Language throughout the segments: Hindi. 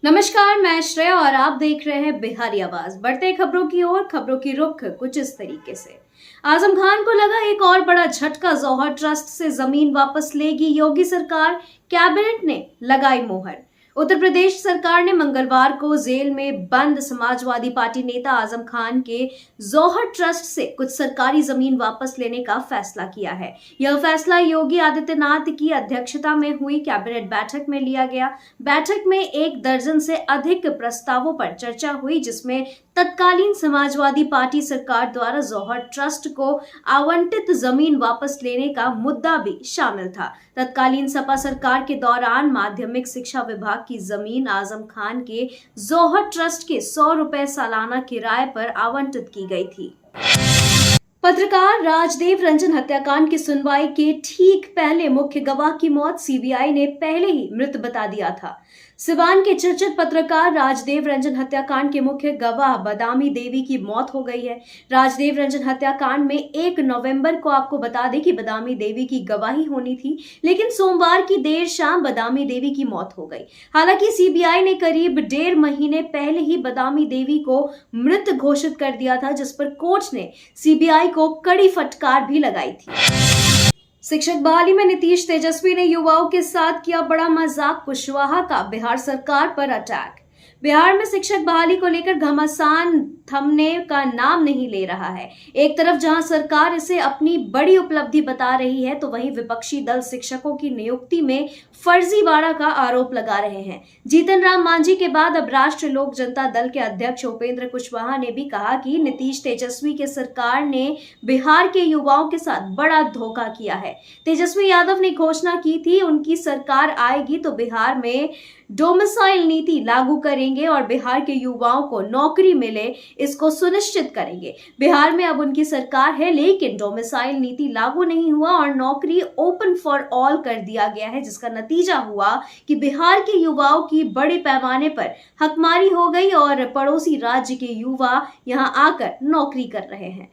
नमस्कार, मैं श्रेया और आप देख रहे हैं बिहारी आवाज। बढ़ते खबरों की ओर, खबरों की रुख कुछ इस तरीके से। आजम खान को लगा एक और बड़ा झटका, जौहर ट्रस्ट से जमीन वापस लेगी योगी सरकार, कैबिनेट ने लगाई मोहर। उत्तर प्रदेश सरकार ने मंगलवार को जेल में बंद समाजवादी पार्टी नेता आजम खान के जौहर ट्रस्ट से कुछ सरकारी जमीन वापस लेने का फैसला किया है। यह फैसला योगी आदित्यनाथ की अध्यक्षता में हुई कैबिनेट बैठक में लिया गया। बैठक में 1 दर्जन से अधिक प्रस्तावों पर चर्चा हुई, जिसमें तत्कालीन समाजवादी पार्टी सरकार द्वारा जौहर ट्रस्ट को आवंटित जमीन वापस लेने का मुद्दा भी शामिल था। तत्कालीन सपा सरकार के दौरान माध्यमिक शिक्षा विभाग की जमीन आजम खान के जौहर ट्रस्ट के 100 रुपए सालाना किराए पर आवंटित की गई थी। पत्रकार राजदेव रंजन हत्याकांड की सुनवाई के ठीक पहले मुख्य गवाह की मौत सीबीआई ने पहले ही मृत बता दिया था। सिवान के चर्चित पत्रकार राजदेव रंजन हत्याकांड के मुख्य गवाह बदामी देवी की मौत हो गई है। राजदेव रंजन हत्याकांड में 1 नवंबर को आपको बता दें कि बदामी देवी की गवाही होनी थी, लेकिन सोमवार की देर शाम बदामी देवी की मौत हो गई। हालांकि सीबीआई ने करीब 1.5 महीने पहले ही बदामी देवी को मृत घोषित कर दिया था, जिस पर कोर्ट ने सीबीआई को कड़ी फटकार भी लगाई थी। शिक्षक बहाली में नीतीश तेजस्वी ने युवाओं के साथ किया बड़ा मजाक, कुशवाहा का बिहार सरकार पर अटैक। बिहार में शिक्षक बहाली को लेकर घमासान थमने का नाम नहीं ले रहा है। एक तरफ जहां सरकार इसे अपनी बड़ी उपलब्धि बता रही है, तो वहीं विपक्षी दल शिक्षकों की नियुक्ति में फर्जीवाड़ा का आरोप लगा रहे हैं। जीतन राम मांझी के बाद अब राष्ट्रीय लोक जनता दल के अध्यक्ष उपेंद्र कुशवाहा ने भी कहा कि नीतीश तेजस्वी के सरकार ने बिहार के युवाओं के साथ बड़ा धोखा किया है। तेजस्वी यादव ने घोषणा की थी उनकी सरकार आएगी तो बिहार में डोमिसाइल नीति लागू करेंगे और बिहार के युवाओं को नौकरी मिले, इसको सुनिश्चित करेंगे। बिहार में अब उनकी सरकार है, लेकिन डोमिसाइल नीति लागू नहीं हुआ और नौकरी ओपन फॉर ऑल कर दिया गया है, जिसका नतीजा हुआ कि बिहार के युवाओं की बड़े पैमाने पर हकमारी हो गई और पड़ोसी राज्य के युवा यहां आकर नौकरी कर रहे हैं।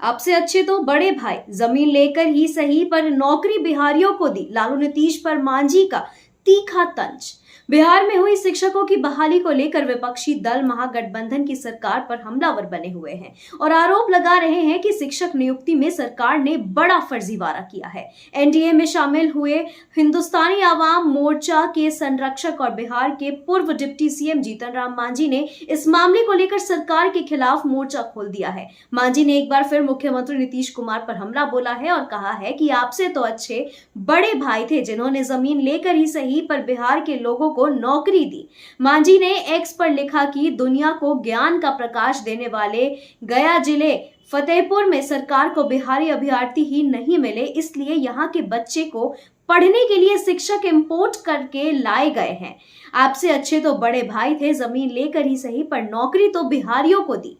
आपसे अच्छे तो बड़े भाई, जमीन लेकर ही सही पर नौकरी बिहारियों को दी, लालू नीतीश पर मांझी का तीखा तंज। बिहार में हुई शिक्षकों की बहाली को लेकर विपक्षी दल महागठबंधन की सरकार पर हमलावर बने हुए हैं और आरोप लगा रहे हैं कि शिक्षक नियुक्ति में सरकार ने बड़ा फर्जीवाड़ा किया है। एनडीए में शामिल हुए हिंदुस्तानी आवाम मोर्चा के संरक्षक और बिहार के पूर्व डिप्टी सीएम जीतन राम मांझी ने इस मामले को लेकर सरकार के खिलाफ मोर्चा खोल दिया है। मांझी ने एक बार फिर मुख्यमंत्री नीतीश कुमार पर हमला बोला है और कहा है कि आपसे तो अच्छे बड़े भाई थे जिन्होंने जमीन लेकर ही सही पर बिहार के लोगों को नौकरी दी। मांझी ने एक्स पर लिखा कि दुनिया को ज्ञान का प्रकाश देने वाले गया जिले फतेहपुर में सरकार को बिहारी अभ्यर्थी ही नहीं मिले, इसलिए यहाँ के बच्चे को पढ़ने के लिए शिक्षक इंपोर्ट करके लाए गए हैं। आपसे अच्छे तो बड़े भाई थे, जमीन लेकर ही सही पर नौकरी तो बिहारियों को दी।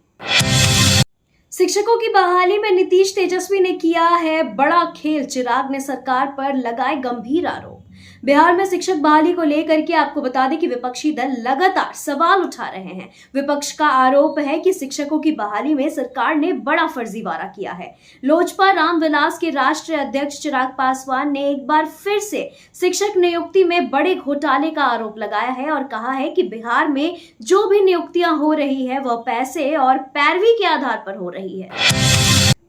शिक्षकों की बहाली में नीतीश तेजस्वी ने किया है बड़ा खेल, चिराग ने सरकार पर लगाए गंभीर आरोप। बिहार में शिक्षक बहाली को लेकर के आपको बता दें कि विपक्षी दल लगातार सवाल उठा रहे हैं। विपक्ष का आरोप है कि शिक्षकों की बहाली में सरकार ने बड़ा फर्जीवाड़ा किया है। लोजपा रामविलास के राष्ट्रीय अध्यक्ष चिराग पासवान ने एक बार फिर से शिक्षक नियुक्ति में बड़े घोटाले का आरोप लगाया है और कहा है कि बिहार में जो भी नियुक्तियां हो रही है वह पैसे और पैरवी के आधार पर हो रही है।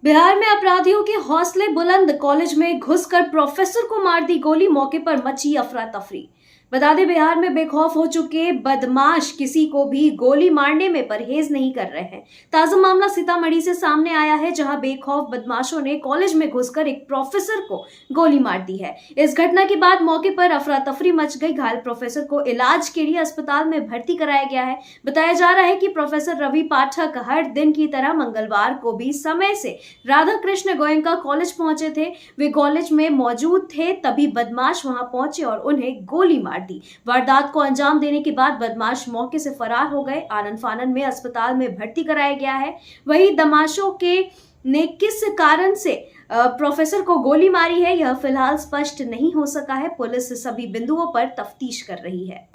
बिहार में अपराधियों के हौसले बुलंद, कॉलेज में घुसकर प्रोफेसर को मार दी गोली, मौके पर मची अफरा तफरी। बता दें बिहार में बेखौफ हो चुके बदमाश किसी को भी गोली मारने में परहेज नहीं कर रहे हैं। ताजा मामला सीतामढ़ी से सामने आया है, जहां बेखौफ बदमाशों ने कॉलेज में घुसकर एक प्रोफेसर को गोली मार दी है। इस घटना के बाद मौके पर अफरा तफरी मच गई। घायल प्रोफेसर को इलाज के लिए अस्पताल में भर्ती कराया गया है। बताया जा रहा है कि प्रोफेसर रवि पाठक हर दिन की तरह मंगलवार को भी समय से राधा कृष्ण गोयनका कॉलेज पहुंचे थे। वे कॉलेज में मौजूद थे, तभी बदमाश वहां पहुंचे और उन्हें गोली मार दी। वारदात को अंजाम देने के बाद बदमाश मौके से फरार हो गए। आनन फानन में अस्पताल में भर्ती कराया गया है। वहीं बदमाशों के ने किस कारण से प्रोफेसर को गोली मारी है, यह फिलहाल स्पष्ट नहीं हो सका है। पुलिस सभी बिंदुओं पर तफ्तीश कर रही है।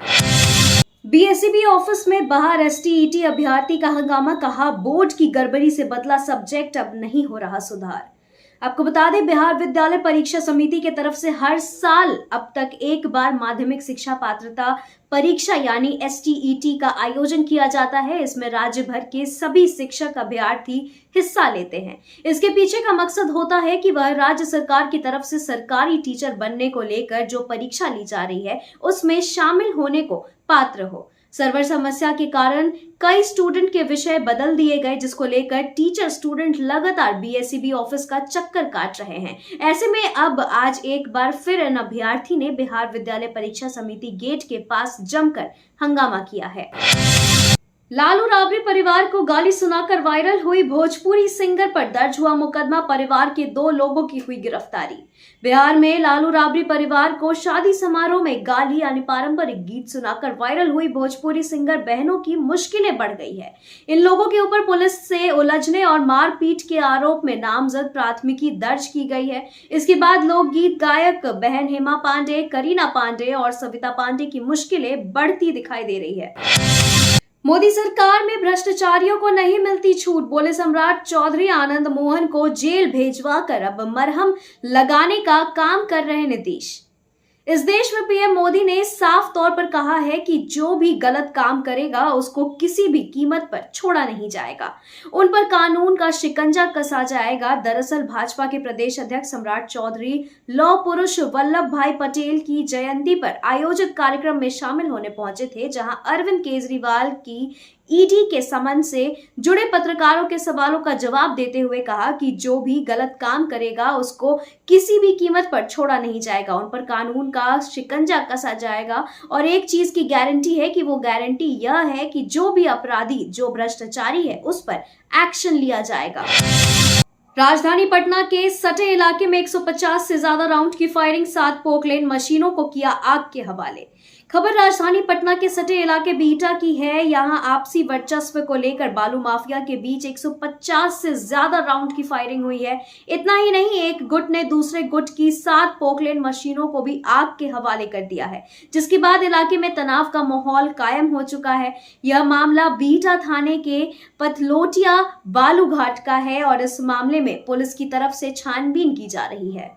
बीएसईबी ऑफिस में बाहर एसटीईटी अभ्यर्थी का हंगामा, कहा बोर्ड की गड़बड़ी से बदला सब्जेक्ट, अब नहीं हो रहा सुधार। आपको बता दें, बिहार विद्यालय परीक्षा समिति की तरफ से हर साल अब तक एक बार माध्यमिक शिक्षा पात्रता परीक्षा यानी STET का आयोजन किया जाता है। इसमें राज्य भर के सभी शिक्षक अभ्यर्थी हिस्सा लेते हैं। इसके पीछे का मकसद होता है कि वह राज्य सरकार की तरफ से सरकारी टीचर बनने को लेकर जो परीक्षा ली जा रही है उसमें शामिल होने को पात्र हो। सर्वर समस्या के कारण कई स्टूडेंट के विषय बदल दिए गए, जिसको लेकर टीचर स्टूडेंट लगातार BSEB ऑफिस का चक्कर काट रहे हैं। ऐसे में अब आज एक बार फिर इन अभ्यर्थी ने बिहार विद्यालय परीक्षा समिति गेट के पास जमकर हंगामा किया है। लालू राबड़ी परिवार को गाली सुनाकर वायरल हुई भोजपुरी सिंगर पर दर्ज हुआ मुकदमा, परिवार के 2 लोगों की हुई गिरफ्तारी। बिहार में लालू राबड़ी परिवार को शादी समारोह में गाली यानी पारंपरिक गीत सुनाकर वायरल हुई भोजपुरी सिंगर बहनों की मुश्किलें बढ़ गई है। इन लोगों के ऊपर पुलिस से उलझने और मारपीट के आरोप में नामजद प्राथमिकी दर्ज की गई है। इसके बाद लोकगीत गायक बहन हेमा पांडे, करीना पांडे और सविता पांडे की मुश्किलें बढ़ती दिखाई दे रही है। मोदी सरकार में भ्रष्टाचारियों को नहीं मिलती छूट, बोले सम्राट चौधरी। आनंद मोहन को जेल भेजवाकर अब मरहम लगाने का काम कर रहे नीतीश। इस देश में PM मोदी ने साफ तौर पर कहा है कि जो भी गलत काम करेगा उसको किसी भी कीमत पर छोड़ा नहीं जाएगा, उन पर कानून का शिकंजा कसा जाएगा। दरअसल भाजपा के प्रदेश अध्यक्ष सम्राट चौधरी लौह पुरुष वल्लभ भाई पटेल की जयंती पर आयोजित कार्यक्रम में शामिल होने पहुंचे थे, जहां अरविंद केजरीवाल की ED के समन से जुड़े पत्रकारों के सवालों का जवाब देते हुए कहा कि जो भी गलत काम करेगा उसको किसी भी कीमत पर छोड़ा नहीं जाएगा, उन पर कानून का शिकंजा कसा जाएगा। और एक चीज की गारंटी है कि वो गारंटी यह है कि जो भी अपराधी, जो भ्रष्टाचारी है, उस पर एक्शन लिया जाएगा। राजधानी पटना के सटे इलाके में 150 से ज्यादा राउंड की फायरिंग, 7 पोकलेन मशीनों को किया आग के हवाले। खबर राजधानी पटना के सटे इलाके बीटा की है। यहां आपसी वर्चस्व को लेकर बालू माफिया के बीच 150 से ज्यादा राउंड की फायरिंग हुई है। इतना ही नहीं, एक गुट ने दूसरे गुट की 7 पोकलेन मशीनों को भी आग के हवाले कर दिया है, जिसके बाद इलाके में तनाव का माहौल कायम हो चुका है। यह मामला बीटा थाने के पथलोटिया बालू घाट का है और इस मामले में पुलिस की तरफ से छानबीन की जा रही है।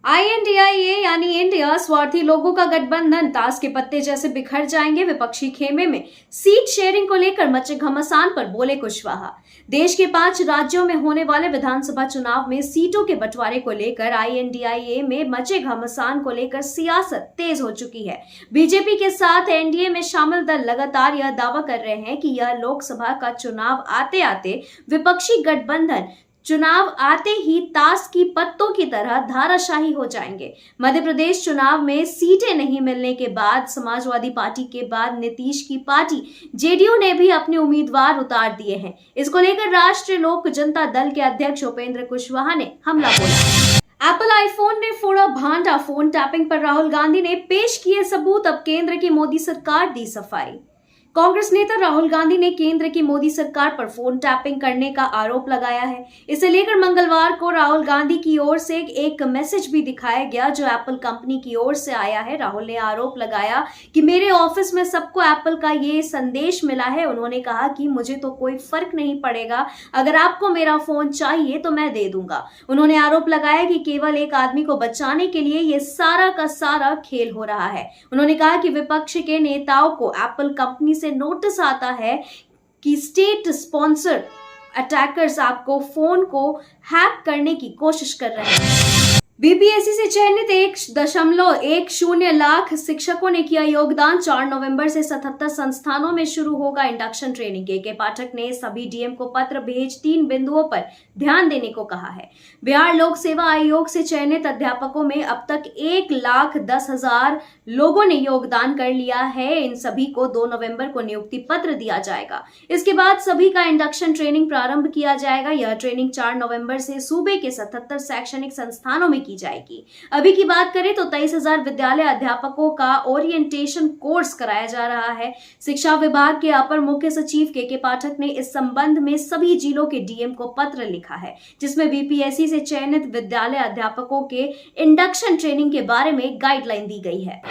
INDIA यानी इंडिया स्वार्थी लोगों का गठबंधन ताश के पत्ते जैसे बिखर जाएंगे। विपक्षी खेमे में सीट शेयरिंग को लेकर मचे घमासान पर बोले कुशवाहा। देश के 5 राज्यों में होने वाले विधानसभा चुनाव में सीटों के बंटवारे को लेकर INDIA में मचे घमासान को लेकर सियासत तेज हो चुकी है। बीजेपी के साथ NDA में शामिल दल लगातार यह दावा कर रहे हैं कि यह लोकसभा का चुनाव आते आते विपक्षी गठबंधन चुनाव आते ही ताश की पत्तों की तरह धाराशाही हो जाएंगे। मध्य प्रदेश चुनाव में सीटें नहीं मिलने के बाद समाजवादी पार्टी के बाद नीतीश की पार्टी JDU ने भी अपने उम्मीदवार उतार दिए हैं। इसको लेकर राष्ट्रीय लोक जनता दल के अध्यक्ष उपेंद्र कुशवाहा ने हमला बोला। एप्पल आईफोन ने फोड़ा भांडा, फोन टैपिंग पर राहुल गांधी ने पेश किए सबूत, अब केंद्र की मोदी सरकार दी सफाई। कांग्रेस नेता राहुल गांधी ने केंद्र की मोदी सरकार पर फोन टैपिंग करने का आरोप लगाया है। इसे लेकर मंगलवार को राहुल गांधी की ओर से एक मैसेज भी दिखाया गया जो एप्पल कंपनी की ओर से आया है। राहुल ने आरोप लगाया कि मेरे ऑफिस में सबको एप्पल का ये संदेश मिला है। उन्होंने कहा कि मुझे तो कोई फर्क नहीं पड़ेगा, अगर आपको मेरा फोन चाहिए तो मैं दे दूंगा। उन्होंने आरोप लगाया कि केवल एक आदमी को बचाने के लिए ये सारा का सारा खेल हो रहा है। उन्होंने कहा कि विपक्ष के नेताओं को एप्पल कंपनी से नोटिस आता है कि स्टेट स्पॉन्सर्ड अटैकर्स आपको फोन को हैक करने की कोशिश कर रहे हैं। BPSC से चयनित 1.10 लाख शिक्षकों ने किया योगदान। 4 नवंबर से 77 संस्थानों में शुरू होगा इंडक्शन ट्रेनिंग। के पाठक ने सभी DM को पत्र भेज 3 बिंदुओं पर ध्यान देने को कहा है। बिहार लोक सेवा आयोग से चयनित अध्यापकों में अब तक 1,10,000 लोगों ने योगदान कर लिया है। इन सभी को 2 नवंबर को नियुक्ति पत्र दिया जाएगा। इसके बाद सभी का इंडक्शन ट्रेनिंग प्रारंभ किया जाएगा। यह ट्रेनिंग 4 नवंबर से सूबे के 77 शैक्षणिक संस्थानों में की जाएगी। अभी की बात करें तो 23,000 विद्यालय अध्यापकों का ओरिएंटेशन कोर्स कराया जा रहा है। शिक्षा विभाग के अपर मुख्य सचिव के पाठक ने इस संबंध में सभी जिलों के DM को पत्र लिखा है, जिसमें BPSC से चयनित विद्यालय अध्यापकों के इंडक्शन ट्रेनिंग के बारे में गाइडलाइन दी गई है।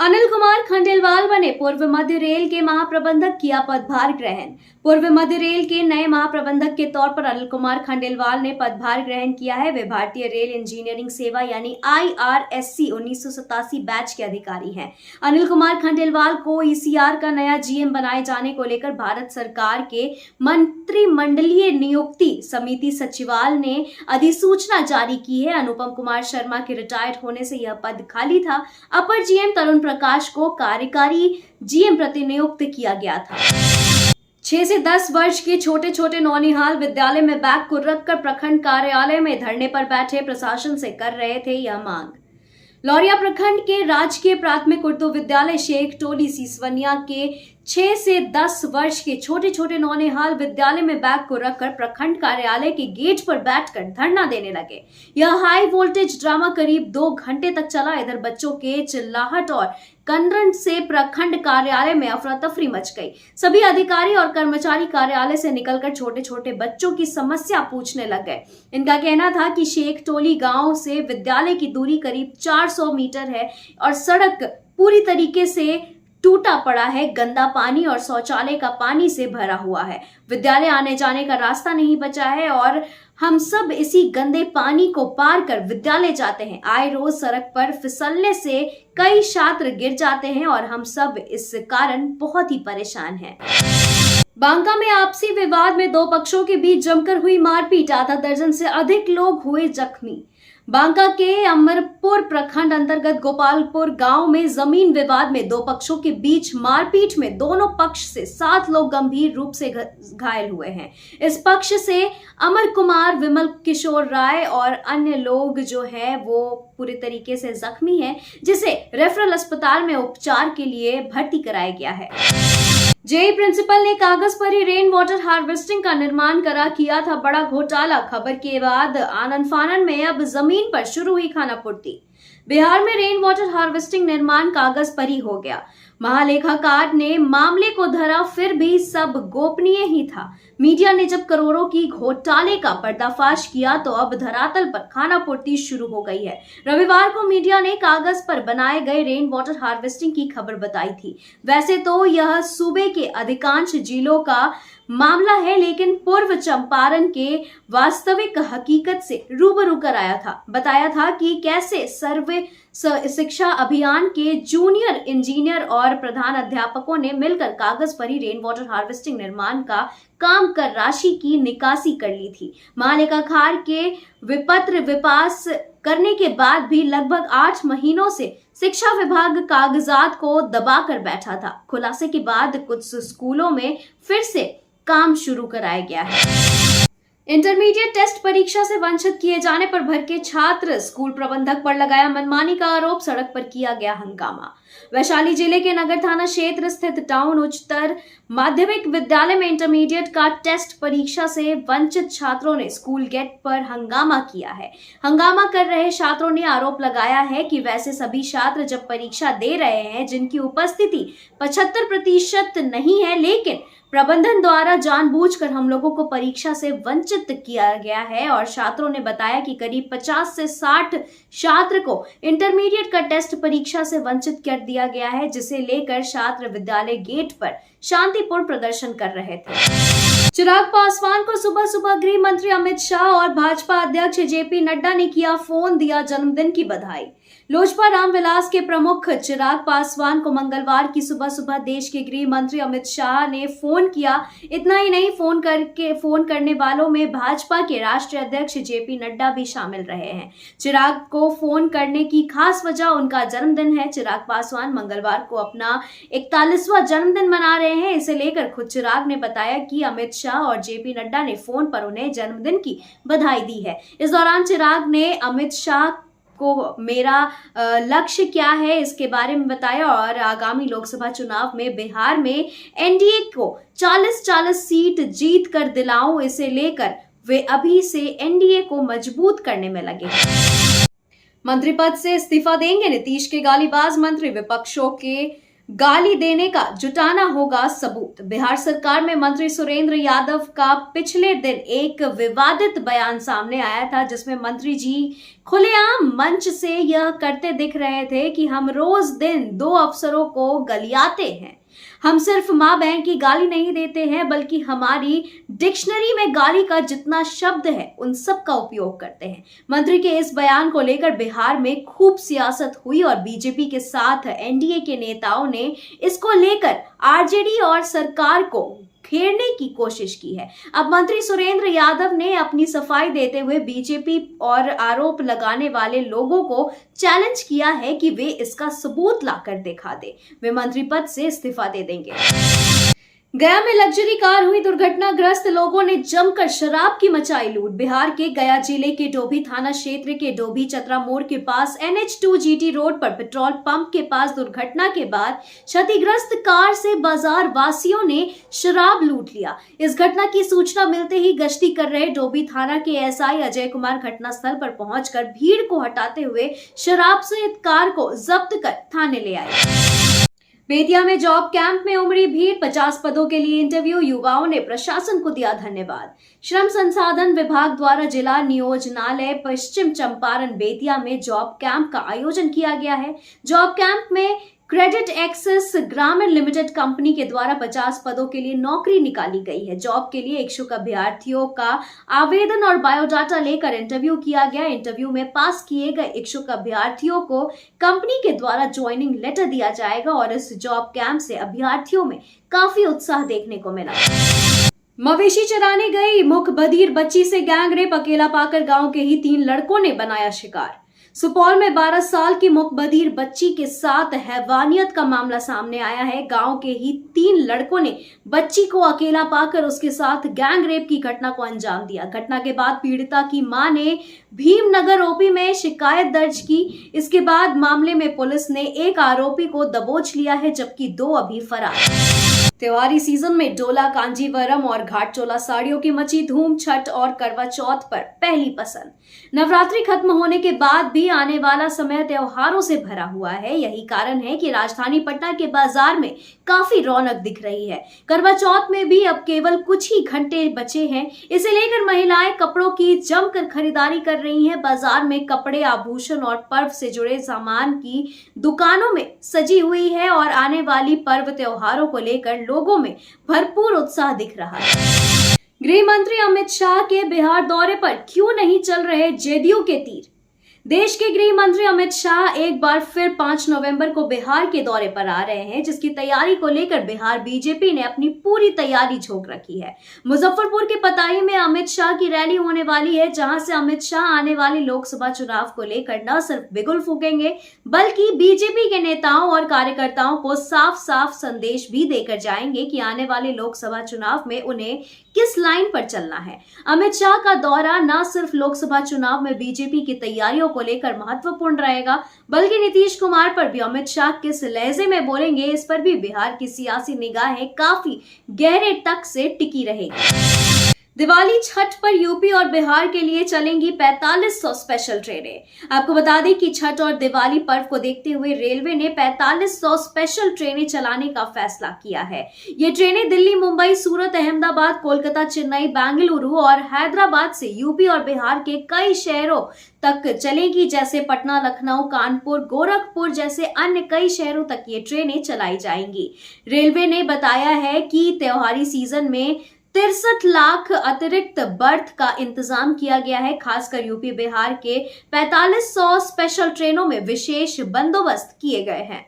अनिल कुमार खंडेलवाल बने पूर्व मध्य रेल के महाप्रबंधक, किया पदभार ग्रहण। पूर्व मध्य रेल के नए महाप्रबंधक के तौर पर अनिल कुमार खंडेलवाल ने पदभार ग्रहण किया है। वे भारतीय रेल इंजीनियरिंग सेवा यानी IRSC 1987 बैच के अधिकारी हैं। अनिल कुमार खंडेलवाल को ECR का नया GM बनाए जाने को लेकर भारत सरकार के मंत्रिमंडलीय नियुक्ति समिति सचिवालय ने अधिसूचना जारी की है। अनुपम कुमार शर्मा के रिटायर्ड होने से यह पद खाली था। अपर GM तरुण प्रकाश को कार्यकारी GM प्रतिनियुक्त किया गया था। 6 से 10 वर्ष के छोटे छोटे नौनिहाल विद्यालय में बैग को रखकर प्रखंड कार्यालय में धरने पर बैठे प्रशासन से कर रहे थे यह मांग। लौरिया प्रखंड के राजकीय प्राथमिक उर्दू विद्यालय शेख टोली सीसवनिया के 6 से 10 वर्ष के छोटे छोटे नौनिहाल विद्यालय में बैग को रखकर प्रखंड कार्यालय के गेट पर बैठकर धरना देने लगे। यह हाई वोल्टेज ड्रामा करीब 2 घंटे तक चला। इधर बच्चों के चिल्लाहट और कनरन से प्रखंड कार्यालय में अफरा तफरी मच गई। सभी अधिकारी और कर्मचारी कार्यालय से निकलकर छोटे छोटे बच्चों की समस्या पूछने लग गए। इनका कहना था कि शेख टोली गांव से विद्यालय की दूरी करीब 400 मीटर है और सड़क पूरी तरीके से टूटा पड़ा है। गंदा पानी और शौचालय का पानी से भरा हुआ है। विद्यालय आने जाने का रास्ता नहीं बचा है और हम सब इसी गंदे पानी को पार कर विद्यालय जाते हैं। आए रोज सड़क पर फिसलने से कई छात्र गिर जाते हैं और हम सब इस कारण बहुत ही परेशान हैं। बांका में आपसी विवाद में 2 पक्षों के बीच जमकर हुई मारपीट। आधा दर्जन से अधिक लोग हुए जख्मी। बांका के अमरपुर प्रखंड अंतर्गत गोपालपुर गांव में जमीन विवाद में 2 पक्षों के बीच मारपीट में दोनों पक्ष से 7 लोग गंभीर रूप से घायल हुए हैं। इस पक्ष से अमर कुमार, विमल किशोर राय और अन्य लोग जो है वो पूरी तरीके से जख्मी हैं, जिसे रेफरल अस्पताल में उपचार के लिए भर्ती कराया गया है। जेई प्रिंसिपल ने कागज पर ही रेन वाटर हार्वेस्टिंग का निर्माण करा, किया था बड़ा घोटाला। खबर के बाद आनन फानन में अब जमीन पर शुरू हुई खानापूर्ति। बिहार में रेन वाटर हार्वेस्टिंग निर्माण कागज पर ही हो गया। महालेखाकार ने मामले को धरा, फिर भी सब गोपनीय ही था। मीडिया ने जब करोड़ों की घोटाले का पर्दाफाश किया तो अब धरातल पर खानापूर्ति शुरू हो गई है। रविवार को मीडिया ने कागज पर बनाए गए रेन वाटर हार्वेस्टिंग की खबर बताई थी। वैसे तो यह सूबे के अधिकांश जिलों का मामला है, लेकिन पूर्व चंपारण के वास्तविक हकीकत से रूबरू कराया था। बताया था कि कैसे सर्वे शिक्षा अभियान के जूनियर इंजीनियर और प्रधान अध्यापकों ने मिलकर कागज पर ही रेन वाटर हार्वेस्टिंग निर्माण का काम कर राशि की निकासी कर ली थी। महालेखाकार के विपत्र विपास करने के बाद भी लगभग 8 महीनों से शिक्षा विभाग कागजात को दबा कर बैठा था। खुलासे के बाद कुछ स्कूलों में फिर से काम शुरू कराया गया है। इंटरमीडिएट टेस्ट परीक्षा से वंचित किए जाने पर भड़के छात्र, स्कूल प्रबंधक पर लगाया मनमानी का आरोप, सड़क पर किया गया हंगामा। वैशाली जिले के नगर थाना क्षेत्र स्थित टाउन उच्चतर माध्यमिक विद्यालय में इंटरमीडिएट का टेस्ट परीक्षा से वंचित छात्रों ने स्कूल गेट पर हंगामा किया है। हंगामा कर रहे छात्रों ने आरोप लगाया है कि वैसे सभी छात्र जब परीक्षा दे रहे हैं जिनकी उपस्थिति 75% नहीं है, लेकिन प्रबंधन द्वारा जानबूझकर हम लोगों को परीक्षा से वंचित किया गया है। और छात्रों ने बताया कि करीब 50 से 60 छात्र को इंटरमीडिएट का टेस्ट परीक्षा से वंचित कर दिया गया है, जिसे लेकर छात्र विद्यालय गेट पर शांतिपूर्ण प्रदर्शन कर रहे थे। चिराग पासवान को सुबह सुबह गृह मंत्री अमित शाह और भाजपा अध्यक्ष JP नड्डा ने किया फोन, दिया जन्मदिन की बधाई। लोजपा रामविलास के प्रमुख चिराग पासवान को मंगलवार की सुबह सुबह देश के गृह मंत्री अमित शाह ने फोन किया। इतना ही नहीं, फोन करने वालों में भाजपा के राष्ट्रीय अध्यक्ष JP नड्डा भी शामिल रहे हैं। चिराग को फोन करने की खास वजह उनका जन्मदिन है। चिराग पासवान मंगलवार को अपना 41वां जन्मदिन मना रहे हैं। इसे लेकर खुद चिराग ने बताया कि अमित शाह और JP नड्डा ने फोन पर उन्हें जन्मदिन की बधाई दी है। इस दौरान चिराग ने अमित शाह को मेरा लक्ष्य क्या है इसके बारे में बताया और आगामी लोकसभा चुनाव में बिहार में NDA को 40-40 सीट जीत कर दिलाऊं, इसे लेकर वे अभी से NDA को मजबूत करने में लगे हैं। मंत्री पद से इस्तीफा देंगे नीतीश के गालीबाज मंत्री, विपक्षों के गाली देने का जुटाना होगा सबूत। बिहार सरकार में मंत्री सुरेंद्र यादव का पिछले दिन एक विवादित बयान सामने आया था, जिसमें मंत्री जी खुलेआम मंच से यह करते दिख रहे थे कि हम रोज दिन 2 अफसरों को गलियाते हैं। हम सिर्फ माँ बहन की गाली नहीं देते हैं, बल्कि हमारी डिक्शनरी में गाली का जितना शब्द है उन सब का उपयोग करते हैं। मंत्री के इस बयान को लेकर बिहार में खूब सियासत हुई और बीजेपी के साथ एनडीए के नेताओं ने इसको लेकर आरजेडी और सरकार को घेरने की कोशिश की है। अब मंत्री सुरेंद्र यादव ने अपनी सफाई देते हुए बीजेपी और आरोप लगाने वाले लोगों को चैलेंज किया है कि वे इसका सबूत लाकर दिखा दे, वे मंत्री पद से इस्तीफा दे देंगे। गया में लग्जरी कार हुई दुर्घटनाग्रस्त, लोगों ने जमकर शराब की मचाई लूट। बिहार के गया जिले के डोभी थाना क्षेत्र के डोभी चतरा मोड़ के पास NH2 GT रोड पर पेट्रोल पंप के पास दुर्घटना के बाद क्षतिग्रस्त कार से बाजार वासियों ने शराब लूट लिया। इस घटना की सूचना मिलते ही गश्ती कर रहे डोभी थाना के SI अजय कुमार घटनास्थल पर पहुंचकर भीड़ को हटाते हुए शराब सहित कार को जब्त कर थाने ले आए। बेतिया में जॉब कैंप में उमड़ी भीड़, 50 पदों के लिए इंटरव्यू, युवाओं ने प्रशासन को दिया धन्यवाद। श्रम संसाधन विभाग द्वारा जिला नियोजनालय पश्चिम चंपारण बेतिया में जॉब कैंप का आयोजन किया गया है। जॉब कैंप में क्रेडिट एक्सेस ग्रामीण लिमिटेड कंपनी के द्वारा 50 पदों के लिए नौकरी निकाली गई है। जॉब के लिए इच्छुक अभ्यर्थियों का आवेदन और बायोडाटा लेकर इंटरव्यू किया गया। इंटरव्यू में पास किए गए इच्छुक अभ्यर्थियों को कंपनी के द्वारा ज्वाइनिंग लेटर दिया जाएगा और इस जॉब कैंप से अभ्यर्थियों में काफी उत्साह देखने को मिला। मवेशी चराने गई मुखबधिर बच्ची से गैंगरेप, अकेला पाकर गांव के ही 3 लड़कों ने बनाया शिकार। सुपौल में 12 साल की मुखबधिर बच्ची के साथ हैवानियत का मामला सामने आया है। गांव के ही 3 लड़कों ने बच्ची को अकेला पाकर उसके साथ गैंगरेप की घटना को अंजाम दिया। घटना के बाद पीड़िता की मां ने भीमनगर ओपी में शिकायत दर्ज की। इसके बाद मामले में पुलिस ने एक आरोपी को दबोच लिया है, जबकि 2 अभी फरार। त्योहारी सीजन में डोला, कांजीवरम और घाटचोला साड़ियों की मची धूम। छठ और करवा चौथ पर पहली पसंद। नवरात्रि खत्म होने के बाद भी आने वाला समय त्योहारों से भरा हुआ है। यही कारण है कि राजधानी पटना के बाजार में काफी रौनक दिख रही है। करवा चौथ में भी अब केवल कुछ ही घंटे बचे हैं। इसे लेकर महिलाएं कपड़ों की जमकर खरीदारी कर रही हैं। बाजार में कपड़े, आभूषण और पर्व से जुड़े सामान की दुकानों में सजी हुई है और आने वाली पर्व त्योहारों को लेकर लोगों में भरपूर उत्साह दिख रहा है। गृह मंत्री अमित शाह के बिहार दौरे पर क्यों नहीं चल रहे जेडीयू के तीर? देश के गृह मंत्री अमित शाह एक बार फिर 5 नवंबर को बिहार के दौरे पर आ रहे हैं, जिसकी तैयारी को लेकर बिहार बीजेपी ने अपनी पूरी तैयारी झोंक रखी है। मुजफ्फरपुर के पताई में अमित शाह की रैली होने वाली है, जहां से अमित शाह आने वाले लोकसभा चुनाव को लेकर न सिर्फ बिगुल फूकेंगे, बल्कि बीजेपी के नेताओं और कार्यकर्ताओं को साफ साफ संदेश भी देकर जाएंगे कि आने वाले लोकसभा चुनाव में उन्हें किस लाइन पर चलना है। अमित शाह का दौरा न सिर्फ लोकसभा चुनाव में बीजेपी की तैयारियों को लेकर महत्वपूर्ण रहेगा, बल्कि नीतीश कुमार पर भी अमित शाह किस लहजे में बोलेंगे, इस पर भी बिहार की सियासी निगाहें काफी गहरे तक से टिकी रहेगी। दिवाली छठ पर यूपी और बिहार के लिए चलेंगी 4500 स्पेशल ट्रेनें। आपको बता दें कि छठ और दिवाली पर्व को देखते हुए रेलवे ने 4500 स्पेशल ट्रेनें चलाने का फैसला किया है। ये ट्रेनें दिल्ली, मुंबई, सूरत, अहमदाबाद, कोलकाता, चेन्नई, बेंगलुरु और हैदराबाद से यूपी और बिहार के कई शहरों तक चलेगी, जैसे पटना, लखनऊ, कानपुर, गोरखपुर जैसे अन्य कई शहरों तक ये ट्रेनें चलाई जाएंगी। रेलवे ने बताया है कि त्योहारी सीजन में 63 लाख अतिरिक्त बर्थ का इंतजाम किया गया है। खासकर यूपी बिहार के 4500 स्पेशल ट्रेनों में विशेष बंदोबस्त किए गए हैं।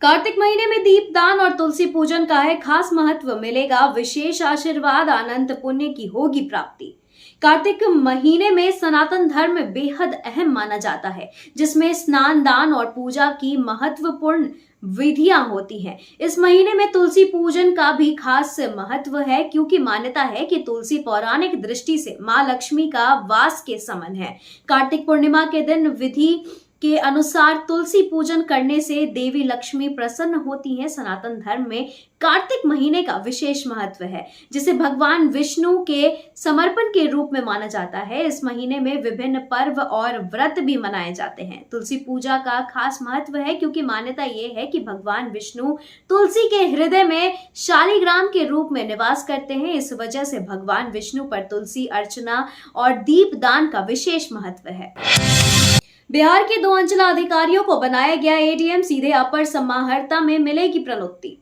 कार्तिक महीने में दीपदान और तुलसी पूजन का है खास महत्व, मिलेगा विशेष आशीर्वाद, अनंत पुण्य की होगी प्राप्ति। कार्तिक महीने में सनातन धर्म बेहद अहम माना जाता है, जिसमें स्नान, दान और पूजा की महत्वपूर्ण विधियां होती हैं। इस महीने में तुलसी पूजन का भी खास महत्व है, क्योंकि मान्यता है कि तुलसी पौराणिक दृष्टि से मां लक्ष्मी का वास के समान है। कार्तिक पूर्णिमा के दिन विधि के अनुसार तुलसी पूजन करने से देवी लक्ष्मी प्रसन्न होती हैं। सनातन धर्म में कार्तिक महीने का विशेष महत्व है, जिसे भगवान विष्णु के समर्पण के रूप में माना जाता है। इस महीने में विभिन्न पर्व और व्रत भी मनाए जाते हैं। तुलसी पूजा का खास महत्व है क्योंकि मान्यता यह है कि भगवान विष्णु तुलसी के हृदय में शालिग्राम के रूप में निवास करते हैं। इस वजह से भगवान विष्णु पर तुलसी अर्चना और दीप दान का विशेष महत्व है। बिहार के 2 अंचलाधिकारियों को बनाया गया एडीएम, सीधे अपर समाहर्ता में मिलेगी प्रोन्नति।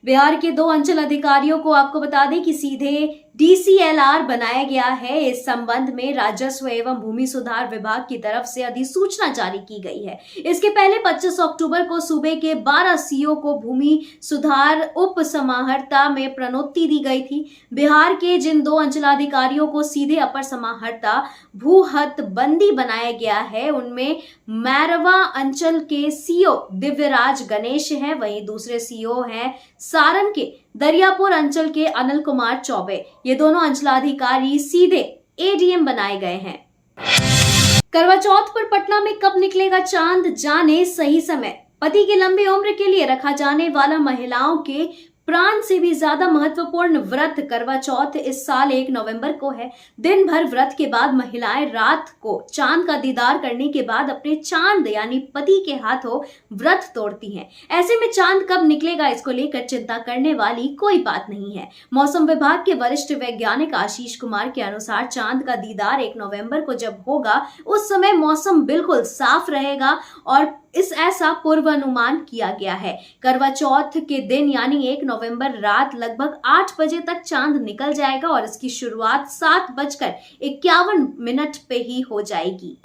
बिहार के 2 अंचल अधिकारियों को आपको बता दें कि सीधे डीसीएलआर बनाया गया है। इस संबंध में राजस्व एवं भूमि सुधार विभाग की तरफ से अधिसूचना जारी की गई है। इसके पहले 25 अक्टूबर को सूबे के 12 सीओ को भूमि सुधार उप समाहर्ता में प्रोन्नति दी गई थी। बिहार के जिन 2 अंचलाधिकारियों को सीधे अपर समाहर्ता भूहदबंदी बनाया गया है, उनमें मैरवा अंचल के सीओ दिव्यराज गणेश हैं, वहीं दूसरे सीओ हैं सारण के दरियापुर अंचल के अनिल कुमार चौबे। ये दोनों अंचलाधिकारी सीधे एडीएम बनाए गए हैं। करवा चौथ पर पटना में कब निकलेगा चांद, जाने सही समय। पति की लंबी उम्र के लिए रखा जाने वाला महिलाओं के प्राण से भी ज्यादा महत्वपूर्ण व्रत करवा चौथ इस साल 1 नवंबर को है। दिन भर व्रत के बाद महिलाएं रात को चांद का दीदार करने के बाद अपने चांद यानी पति के हाथों व्रत तोड़ती हैं। ऐसे में चांद कब निकलेगा, इसको लेकर चिंता करने वाली कोई बात नहीं है। मौसम विभाग के वरिष्ठ वैज्ञानिक आशीष कुमार के अनुसार चांद का दीदार 1 नवंबर को जब होगा, उस समय मौसम बिल्कुल साफ रहेगा और ऐसा पूर्वानुमान किया गया है। करवा चौथ के दिन यानी 1 नवंबर रात लगभग 8 बजे तक चांद निकल जाएगा और इसकी शुरुआत 7:51 पे ही हो जाएगी।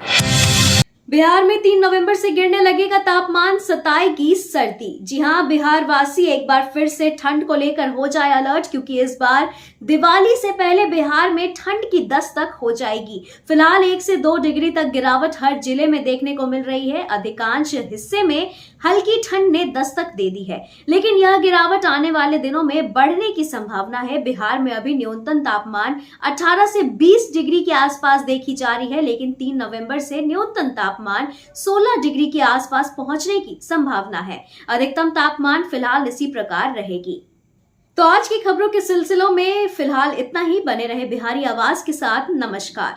बिहार में 3 नवंबर से गिरने लगेगा तापमान, सताएगी सर्दी। जी हां, बिहार वासी एक बार फिर से ठंड को लेकर हो जाए अलर्ट, क्योंकि इस बार दिवाली से पहले बिहार में ठंड की दस्तक हो जाएगी। फिलहाल 1 से 2 डिग्री तक गिरावट हर जिले में देखने को मिल रही है। अधिकांश हिस्से में हल्की ठंड ने दस्तक दे दी है, लेकिन यह गिरावट आने वाले दिनों में बढ़ने की संभावना है। बिहार में अभी न्यूनतम तापमान 18 से 20 डिग्री के आसपास देखी जा रही है, लेकिन 3 नवंबर से न्यूनतम तापमान 16 डिग्री के आसपास पहुंचने की संभावना है। अधिकतम तापमान फिलहाल इसी प्रकार रहेगी। तो आज की खबरों के सिलसिलों में फिलहाल इतना ही। बने रहे बिहारी आवाज के साथ। नमस्कार।